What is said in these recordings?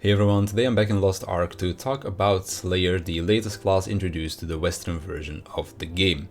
Hey everyone, today I'm back in Lost Ark to talk about Slayer, the latest class introduced to the Western version of the game.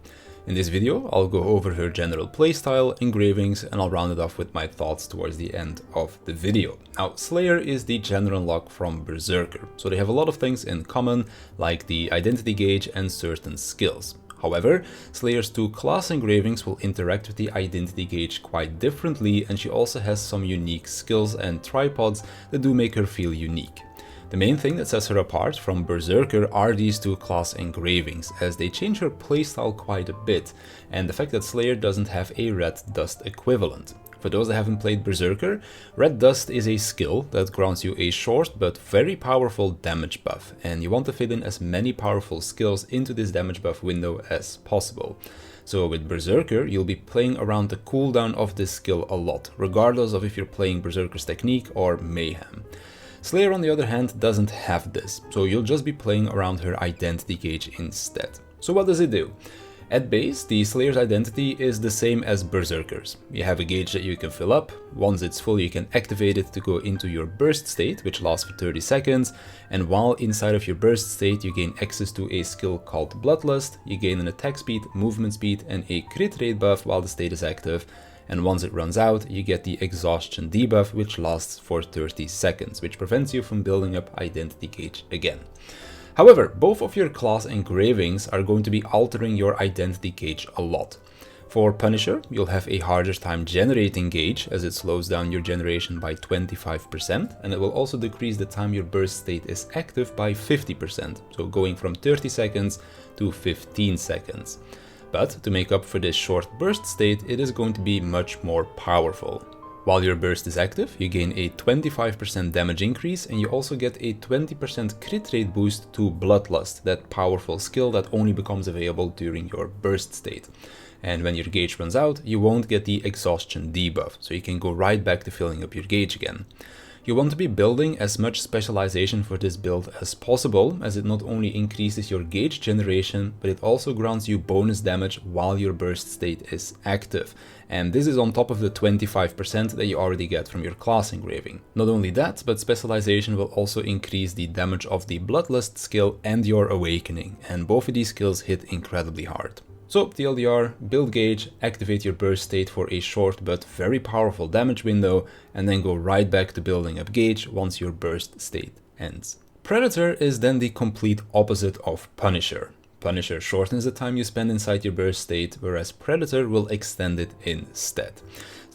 In this video, I'll go over her general playstyle, engravings, and I'll round it off with my thoughts towards the end of the video. Now, Slayer is the general unlock from Berserker, so they have a lot of things in common, like the identity gauge and certain skills. However, Slayer's two class engravings will interact with the identity gauge quite differently, and she also has some unique skills and tripods that do make her feel unique. The main thing that sets her apart from Berserker are these two class engravings, as they change her playstyle quite a bit, and the fact that Slayer doesn't have a red dust equivalent. For those that haven't played Berserker, Red Dust is a skill that grants you a short but very powerful damage buff, and you want to fit in as many powerful skills into this damage buff window as possible. So with Berserker, you'll be playing around the cooldown of this skill a lot, regardless of if you're playing Berserker's technique or Mayhem. Slayer on the other hand doesn't have this, so you'll just be playing around her identity gauge instead. So what does it do? At base, the Slayer's identity is the same as Berserker's. You have a gauge that you can fill up. Once it's full, you can activate it to go into your burst state, which lasts for 30 seconds. And while inside of your burst state, you gain access to a skill called Bloodlust. You gain an attack speed, movement speed, and a crit rate buff while the state is active. And once it runs out, you get the exhaustion debuff, which lasts for 30 seconds, which prevents you from building up identity gauge again. However, both of your class engravings are going to be altering your identity gauge a lot. For Punisher, you'll have a harder time generating gauge, as it slows down your generation by 25%, and it will also decrease the time your burst state is active by 50%, so going from 30 seconds to 15 seconds. But to make up for this short burst state, it is going to be much more powerful. While your burst is active, you gain a 25% damage increase, and you also get a 20% crit rate boost to Bloodlust, that powerful skill that only becomes available during your burst state. And when your gauge runs out, you won't get the exhaustion debuff, so you can go right back to filling up your gauge again. You want to be building as much specialization for this build as possible, as it not only increases your gauge generation, but it also grants you bonus damage while your burst state is active. And this is on top of the 25% that you already get from your class engraving. Not only that, but specialization will also increase the damage of the Bloodlust skill and your awakening, and both of these skills hit incredibly hard. So TLDR, build gauge, activate your burst state for a short but very powerful damage window, and then go right back to building up gauge once your burst state ends. Predator is then the complete opposite of Punisher. Punisher shortens the time you spend inside your burst state, whereas Predator will extend it instead.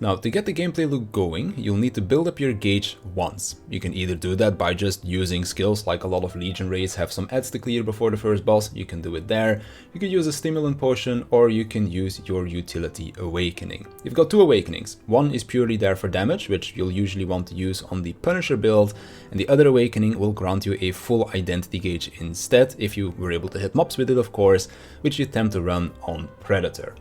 Now, to get the gameplay loop going, you'll need to build up your gauge once. You can either do that by just using skills, like a lot of Legion raids have some ads to clear before the first boss, you can do it there. You could use a stimulant potion, or you can use your utility awakening. You've got two awakenings. One is purely there for damage, which you'll usually want to use on the Punisher build, and the other awakening will grant you a full identity gauge instead, if you were able to hit mobs with it of course, which you tend to run on Predator.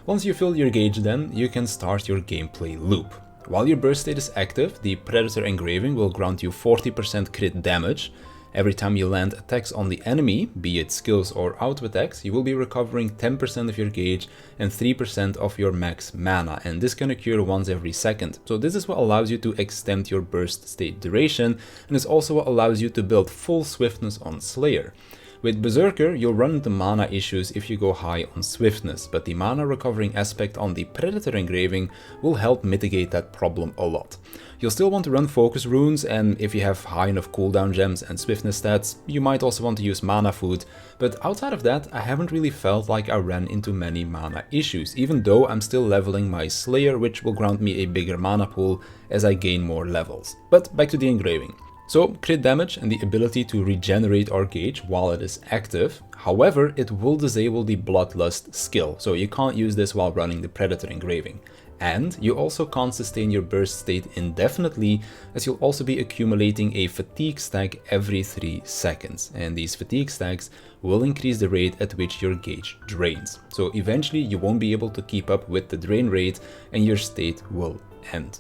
Once you fill your gauge then, you can start your gameplay loop. While your burst state is active, the Predator engraving will grant you 40% crit damage. Every time you land attacks on the enemy, be it skills or auto attacks, you will be recovering 10% of your gauge and 3% of your max mana, and this can occur once every second. So this is what allows you to extend your burst state duration, and is also what allows you to build full swiftness on Slayer. With Berserker, you'll run into mana issues if you go high on swiftness, but the mana recovering aspect on the Predator engraving will help mitigate that problem a lot. You'll still want to run focus runes, and if you have high enough cooldown gems and swiftness stats, you might also want to use mana food, but outside of that, I haven't really felt like I ran into many mana issues, even though I'm still leveling my Slayer, which will grant me a bigger mana pool as I gain more levels. But back to the engraving. So, crit damage and the ability to regenerate our gauge while it is active. However, it will disable the Bloodlust skill, so you can't use this while running the Predator engraving. And you also can't sustain your burst state indefinitely, as you'll also be accumulating a fatigue stack every 3 seconds. And these fatigue stacks will increase the rate at which your gauge drains. So eventually you won't be able to keep up with the drain rate and your state will end.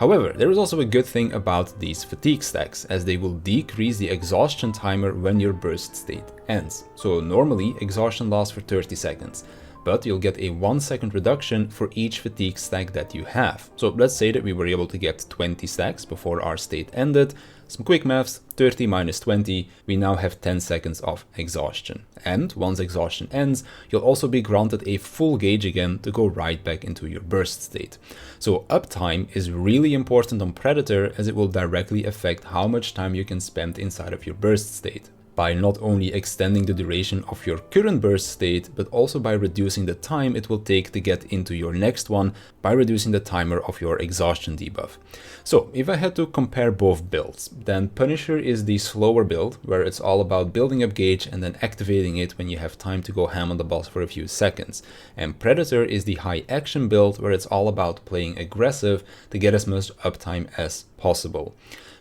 However, there is also a good thing about these fatigue stacks, as they will decrease the exhaustion timer when your burst state ends. So normally exhaustion lasts for 30 seconds, but you'll get a 1 second reduction for each fatigue stack that you have. So let's say that we were able to get 20 stacks before our state ended, Some quick maths, 30 minus 20, we now have 10 seconds of exhaustion. And once exhaustion ends, you'll also be granted a full gauge again to go right back into your burst state. So uptime is really important on Predator, as it will directly affect how much time you can spend inside of your burst state, by not only extending the duration of your current burst state, but also by reducing the time it will take to get into your next one by reducing the timer of your exhaustion debuff. So if I had to compare both builds, then Punisher is the slower build, where it's all about building up gauge and then activating it when you have time to go ham on the boss for a few seconds. And Predator is the high action build, where it's all about playing aggressive to get as much uptime as possible.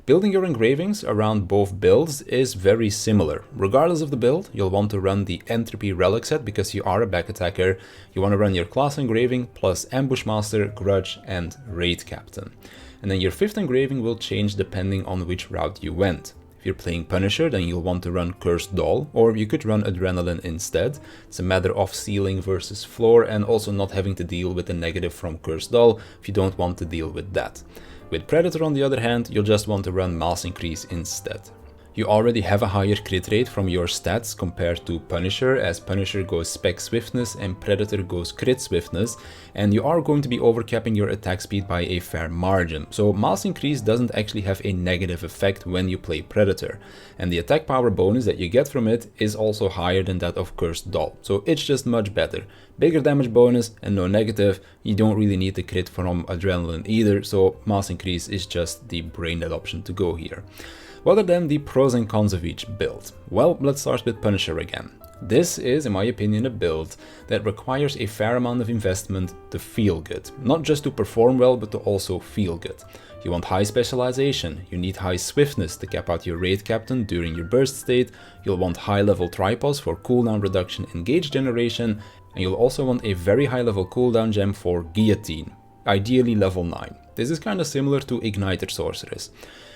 Building your engravings around both builds is very similar. Regardless of the build, you'll want to run the Entropy Relic set because you are a back attacker. You want to run your class engraving plus Ambush Master, Grudge, and Raid Captain. And then your 5th engraving will change depending on which route you went. If you're playing Punisher, then you'll want to run Cursed Doll, or you could run Adrenaline instead. It's a matter of ceiling versus floor, and also not having to deal with the negative from Cursed Doll if you don't want to deal with that. With Predator, on the other hand, you'll just want to run Mass Increase instead. You already have a higher crit rate from your stats compared to Punisher, as Punisher goes spec swiftness and Predator goes crit swiftness, and you are going to be overcapping your attack speed by a fair margin. So Mass Increase doesn't actually have a negative effect when you play Predator, and the attack power bonus that you get from it is also higher than that of Cursed Doll, so it's just much better. Bigger damage bonus and no negative. You don't really need the crit from Adrenaline either, so Mass Increase is just the brain dead option to go here. What are then the pros and cons of each build? Well, let's start with Punisher again. This is, in my opinion, a build that requires a fair amount of investment to feel good. Not just to perform well, but to also feel good. You want high specialization, you need high swiftness to cap out your Raid Captain during your burst state, you'll want high level tripods for cooldown reduction and gauge generation, and you'll also want a very high level cooldown gem for Guillotine, ideally level 9. This is kinda similar to Igniter Sorceress.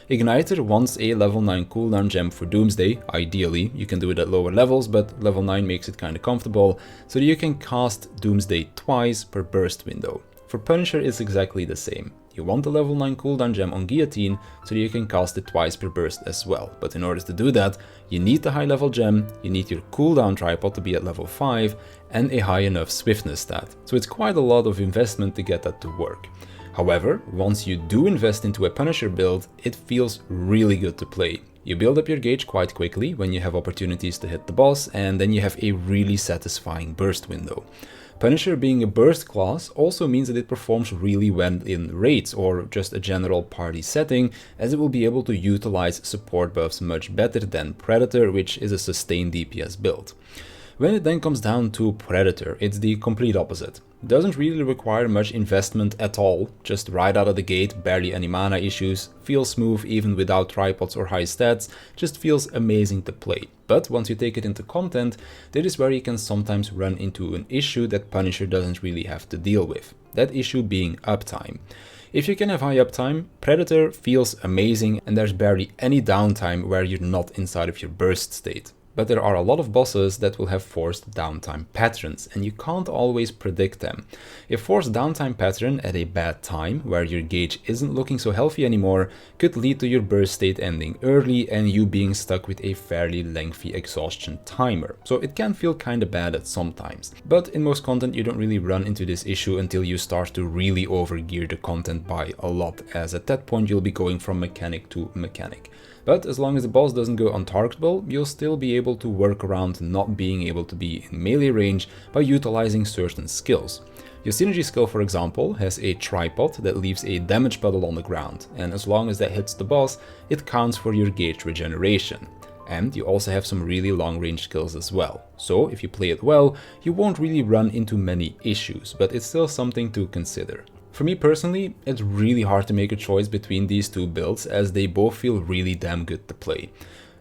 Igniter wants a level 9 cooldown gem for Doomsday, ideally. You can do it at lower levels, but level 9 makes it kinda comfortable, so that you can cast Doomsday twice per burst window. For Punisher it's exactly the same. You want a level 9 cooldown gem on Guillotine, so that you can cast it twice per burst as well. But in order to do that, you need the high level gem, you need your cooldown tripod to be at level 5, and a high enough swiftness stat. So it's quite a lot of investment to get that to work. However, once you do invest into a Punisher build, it feels really good to play. You build up your gauge quite quickly when you have opportunities to hit the boss, and then you have a really satisfying burst window. Punisher being a burst class also means that it performs really well in raids or just a general party setting, as it will be able to utilize support buffs much better than Predator, which is a sustained DPS build. When it then comes down to Predator, it's the complete opposite. It doesn't really require much investment at all, just right out of the gate, barely any mana issues, feels smooth even without tripods or high stats, just feels amazing to play. But once you take it into content, that is where you can sometimes run into an issue that Punisher doesn't really have to deal with. That issue being uptime. If you can have high uptime, Predator feels amazing and there's barely any downtime where you're not inside of your burst state. But there are a lot of bosses that will have forced downtime patterns, and you can't always predict them. A forced downtime pattern at a bad time, where your gauge isn't looking so healthy anymore, could lead to your burst state ending early and you being stuck with a fairly lengthy exhaustion timer. So it can feel kinda bad at sometimes. But in most content you don't really run into this issue until you start to really overgear the content by a lot, as at that point you'll be going from mechanic to mechanic. But as long as the boss doesn't go untargetable, you'll still be able to work around not being able to be in melee range by utilizing certain skills. Your synergy skill, for example, has a tripod that leaves a damage puddle on the ground, and as long as that hits the boss, it counts for your gauge regeneration. And you also have some really long range skills as well. So if you play it well, you won't really run into many issues, but it's still something to consider. For me personally, it's really hard to make a choice between these two builds, as they both feel really damn good to play.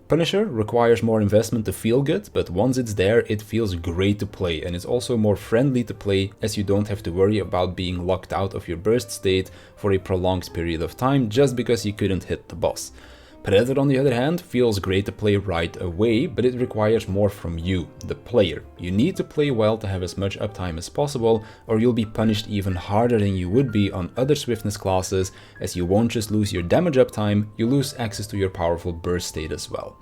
Punisher requires more investment to feel good, but once it's there, it feels great to play, and it's also more friendly to play, as you don't have to worry about being locked out of your burst state for a prolonged period of time just because you couldn't hit the boss. Predator, on the other hand, feels great to play right away, but it requires more from you, the player. You need to play well to have as much uptime as possible, or you'll be punished even harder than you would be on other swiftness classes, as you won't just lose your damage uptime, you lose access to your powerful burst state as well.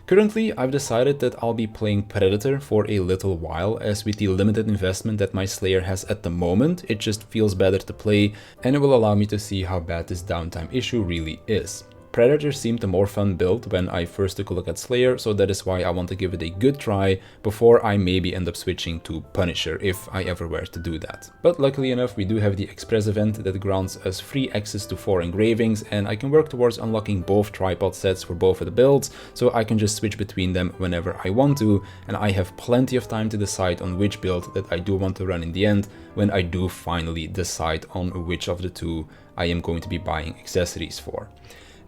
Currently, I've decided that I'll be playing Predator for a little while, as with the limited investment that my Slayer has at the moment, it just feels better to play, and it will allow me to see how bad this downtime issue really is. Predator seemed a more fun build when I first took a look at Slayer, so that is why I want to give it a good try before I maybe end up switching to Punisher, if I ever were to do that. But luckily enough, we do have the Express event that grants us free access to 4 engravings, and I can work towards unlocking both tripod sets for both of the builds, so I can just switch between them whenever I want to, and I have plenty of time to decide on which build that I do want to run in the end, when I do finally decide on which of the two I am going to be buying accessories for.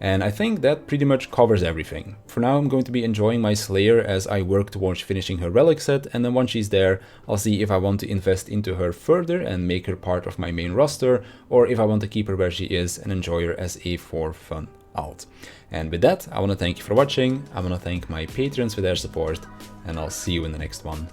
And I think that pretty much covers everything. For now, I'm going to be enjoying my Slayer as I work towards finishing her relic set, and then once she's there, I'll see if I want to invest into her further and make her part of my main roster, or if I want to keep her where she is and enjoy her as a for fun alt. And with that, I want to thank you for watching, I want to thank my patrons for their support, and I'll see you in the next one.